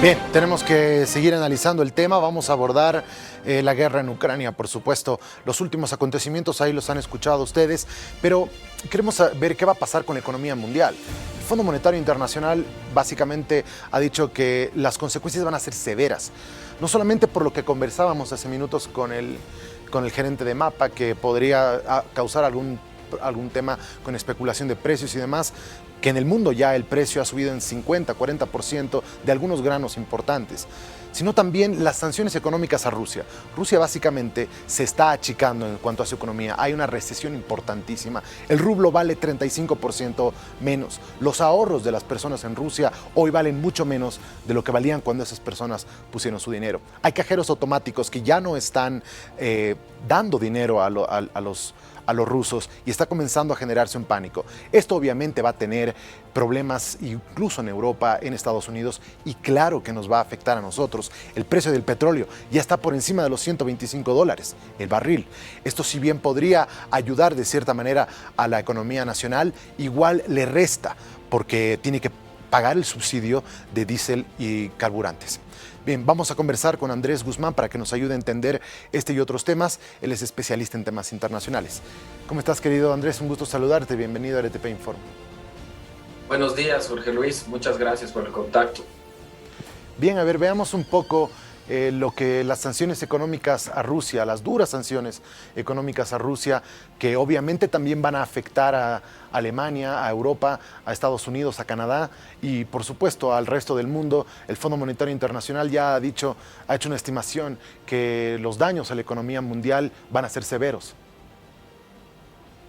Bien, tenemos que seguir analizando el tema. Vamos a abordar la guerra en Ucrania, por supuesto. Los últimos acontecimientos ahí los han escuchado ustedes, pero queremos ver qué va a pasar con la economía mundial. El Fondo Monetario Internacional básicamente ha dicho que las consecuencias van a ser severas, no solamente por lo que conversábamos hace minutos con el gerente de Mapa, que podría causar algún tema con especulación de precios y demás, que en el mundo ya el precio ha subido en 50, 40% de algunos granos importantes, sino también las sanciones económicas a Rusia. Rusia básicamente se está achicando en cuanto a su economía. Hay una recesión importantísima. El rublo vale 35% menos. Los ahorros de las personas en Rusia hoy valen mucho menos de lo que valían cuando esas personas pusieron su dinero. Hay cajeros automáticos que ya no están dando dinero a los rusos y está comenzando a generarse un pánico. Esto obviamente va a tener problemas incluso en Europa, en Estados Unidos, y claro que nos va a afectar a nosotros. El precio del petróleo ya está por encima de los $125 el barril. Esto, si bien podría ayudar de cierta manera a la economía nacional, igual le resta porque tiene que pagar el subsidio de diésel y carburantes. Bien, vamos a conversar con Andrés Guzmán para que nos ayude a entender este y otros temas. Él es especialista en temas internacionales. ¿Cómo estás, querido Andrés? Un gusto saludarte. Bienvenido a RTP Informa. Buenos días, Jorge Luis. Muchas gracias por el contacto. Bien, a ver, veamos un poco lo que las sanciones económicas a Rusia, las duras sanciones económicas a Rusia, que obviamente también van a afectar a Alemania, a Europa, a Estados Unidos, a Canadá y por supuesto al resto del mundo. El Fondo Monetario Internacional ya ha hecho una estimación que los daños a la economía mundial van a ser severos.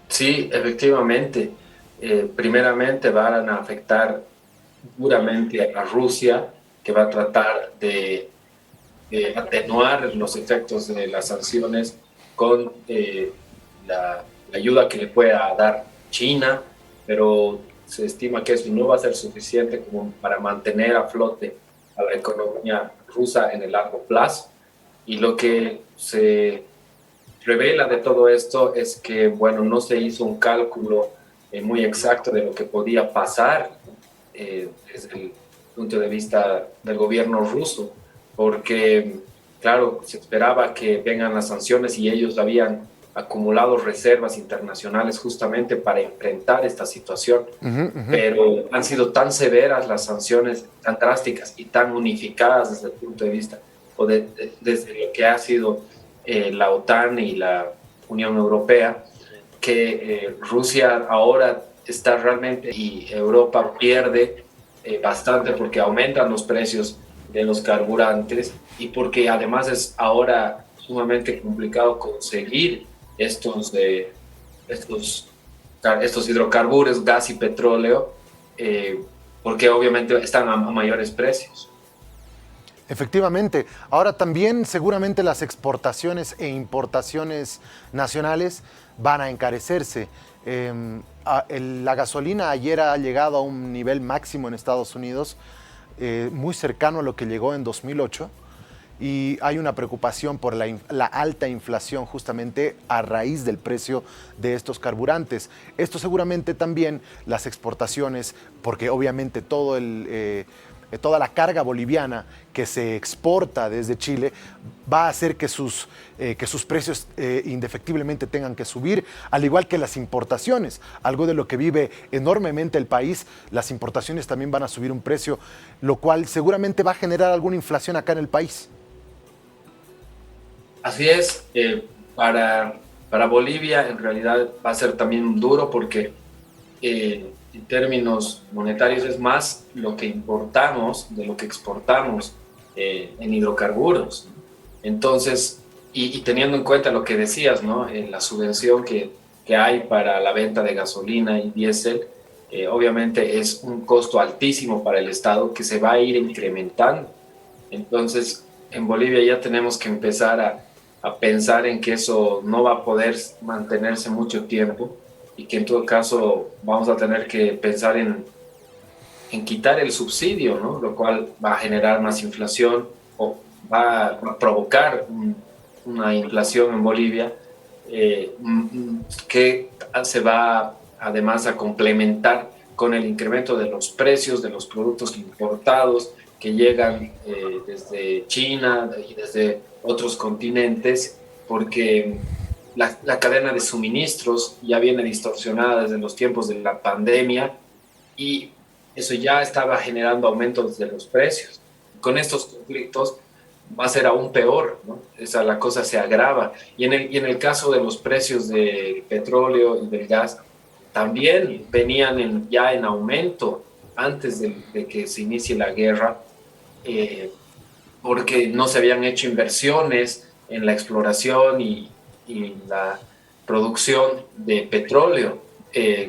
Sí, efectivamente. Primeramente van a afectar duramente a Rusia, que va a tratar de atenuar los efectos de las sanciones con la ayuda que le pueda dar China, pero se estima que eso no va a ser suficiente como para mantener a flote a la economía rusa en el largo plazo. Y lo que se revela de todo esto es que, bueno, no se hizo un cálculo muy exacto de lo que podía pasar desde el punto de vista del gobierno ruso, porque, claro, se esperaba que vengan las sanciones y ellos habían acumulado reservas internacionales justamente para enfrentar esta situación. Pero han sido tan severas las sanciones, tan drásticas y tan unificadas desde el punto de vista, o desde lo que ha sido la OTAN y la Unión Europea, que Rusia ahora está realmente, y Europa pierde bastante porque aumentan los precios de los carburantes y porque además es ahora sumamente complicado conseguir estos hidrocarburos, gas y petróleo, porque obviamente están a mayores precios. Efectivamente. Ahora también seguramente las exportaciones e importaciones nacionales van a encarecerse. La gasolina ayer ha llegado a un nivel máximo en Estados Unidos, muy cercano a lo que llegó en 2008, y hay una preocupación por la alta inflación justamente a raíz del precio de estos carburantes. Esto seguramente también las exportaciones, porque obviamente toda la carga boliviana que se exporta desde Chile va a hacer que sus precios indefectiblemente tengan que subir, al igual que las importaciones, algo de lo que vive enormemente el país. Las importaciones también van a subir un precio, lo cual seguramente va a generar alguna inflación acá en el país. Así es, para Bolivia en realidad va a ser también duro porque en términos monetarios es más lo que importamos de lo que exportamos en hidrocarburos. Entonces, y teniendo en cuenta lo que decías, ¿no? La subvención que hay para la venta de gasolina y diésel, obviamente es un costo altísimo para el Estado que se va a ir incrementando. Entonces, en Bolivia ya tenemos que empezar a pensar en que eso no va a poder mantenerse mucho tiempo y que en todo caso vamos a tener que pensar en quitar el subsidio, ¿no? Lo cual va a generar más inflación o va a provocar una inflación en Bolivia que se va además a complementar con el incremento de los precios de los productos importados que llegan desde China y desde otros continentes, porque la cadena de suministros ya viene distorsionada desde los tiempos de la pandemia y eso ya estaba generando aumentos de los precios. Con estos conflictos va a ser aún peor, ¿no? Esa, la cosa se agrava. Y en el caso de los precios del petróleo y del gas, también venían ya en aumento antes de que se inicie la guerra, eh, porque no se habían hecho inversiones en la exploración y la producción de petróleo,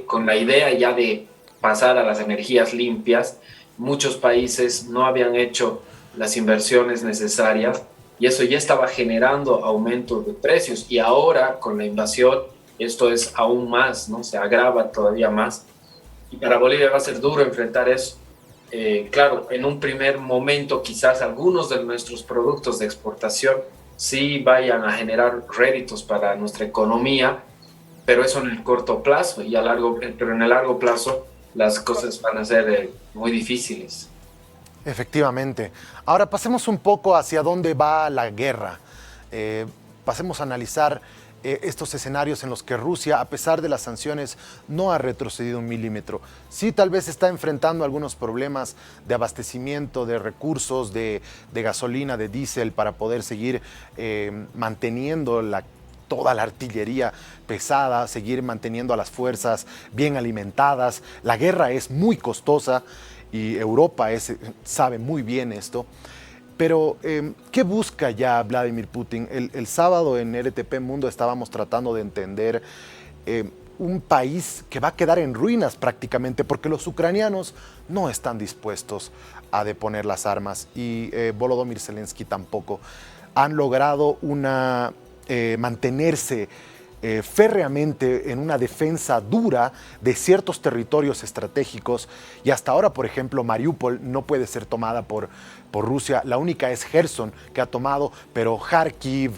con la idea ya de pasar a las energías limpias. Muchos países no habían hecho las inversiones necesarias y eso ya estaba generando aumentos de precios, y ahora con la invasión esto es aún más, ¿no? Se agrava todavía más, y para Bolivia va a ser duro enfrentar eso. Claro, en un primer momento quizás algunos de nuestros productos de exportación sí vayan a generar réditos para nuestra economía, pero eso en el corto plazo, pero en el largo plazo las cosas van a ser muy difíciles. Efectivamente. Ahora pasemos un poco hacia dónde va la guerra. Pasemos a analizar estos escenarios en los que Rusia, a pesar de las sanciones, no ha retrocedido un milímetro. Sí, tal vez está enfrentando algunos problemas de abastecimiento, de recursos, de gasolina, de diésel, para poder seguir manteniendo toda la artillería pesada, seguir manteniendo a las fuerzas bien alimentadas. La guerra es muy costosa y Europa sabe muy bien esto. Pero, ¿qué busca ya Vladimir Putin? El sábado en RTP Mundo estábamos tratando de entender un país que va a quedar en ruinas prácticamente, porque los ucranianos no están dispuestos a deponer las armas, y Volodymyr Zelensky tampoco. Han logrado mantenerse férreamente en una defensa dura de ciertos territorios estratégicos, y hasta ahora, por ejemplo, Mariupol no puede ser tomada por Rusia. La única es Gerson, que ha tomado, pero Kharkiv,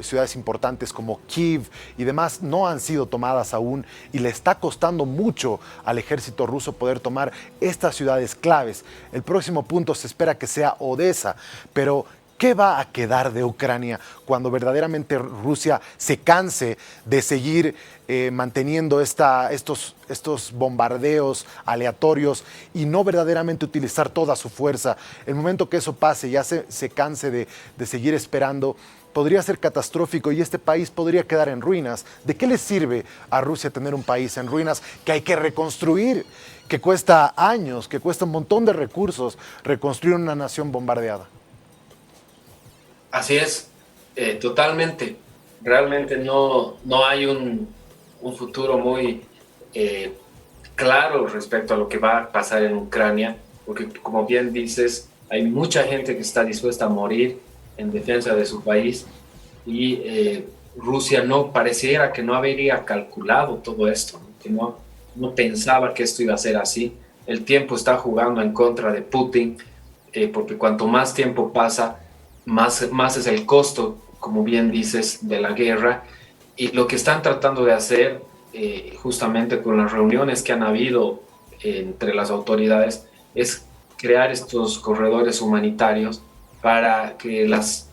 ciudades importantes como Kiev y demás no han sido tomadas aún, y le está costando mucho al ejército ruso poder tomar estas ciudades claves. El próximo punto se espera que sea Odessa, pero ¿qué va a quedar de Ucrania cuando verdaderamente Rusia se canse de seguir manteniendo estos bombardeos aleatorios y no verdaderamente utilizar toda su fuerza? El momento que eso pase, ya se canse de seguir esperando, podría ser catastrófico y este país podría quedar en ruinas. ¿De qué le sirve a Rusia tener un país en ruinas que hay que reconstruir, que cuesta años, que cuesta un montón de recursos reconstruir una nación bombardeada? Así es, totalmente. Realmente no hay un futuro muy eh, claro respecto a lo que va a pasar en Ucrania, porque como bien dices, hay mucha gente que está dispuesta a morir en defensa de su país, y Rusia no pareciera que no habría calculado todo esto, ¿no? Que no pensaba que esto iba a ser así. El tiempo está jugando en contra de Putin, porque cuanto más tiempo pasa, más es el costo, como bien dices, de la guerra. Y lo que están tratando de hacer, justamente con las reuniones que han habido entre las autoridades, es crear estos corredores humanitarios para que las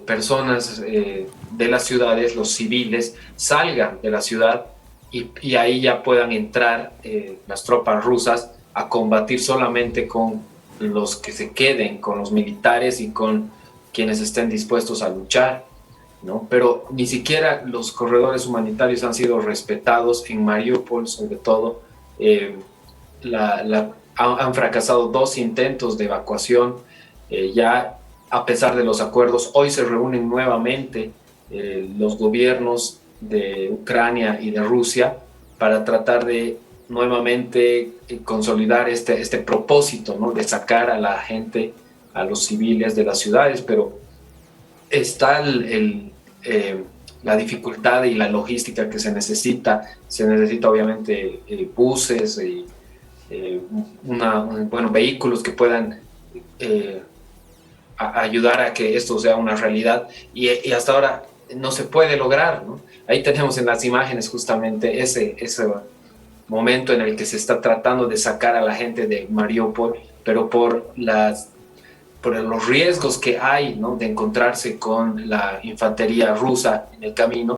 personas de las ciudades, los civiles, salgan de la ciudad, y ahí ya puedan entrar las tropas rusas a combatir solamente con los que se queden, con los militares y con quienes estén dispuestos a luchar, ¿no? Pero ni siquiera los corredores humanitarios han sido respetados en Mariupol, sobre todo. Han fracasado 2 intentos de evacuación. Ya a pesar de los acuerdos, hoy se reúnen nuevamente los gobiernos de Ucrania y de Rusia para tratar de nuevamente consolidar este propósito, ¿no? De sacar a la gente, a los civiles de las ciudades, pero está la dificultad y la logística que se necesita. Se necesita obviamente buses y vehículos que puedan a ayudar a que esto sea una realidad y hasta ahora no se puede lograr, ¿no? Ahí tenemos en las imágenes justamente ese momento en el que se está tratando de sacar a la gente de Mariupol, pero por los riesgos que hay, ¿no? De encontrarse con la infantería rusa en el camino,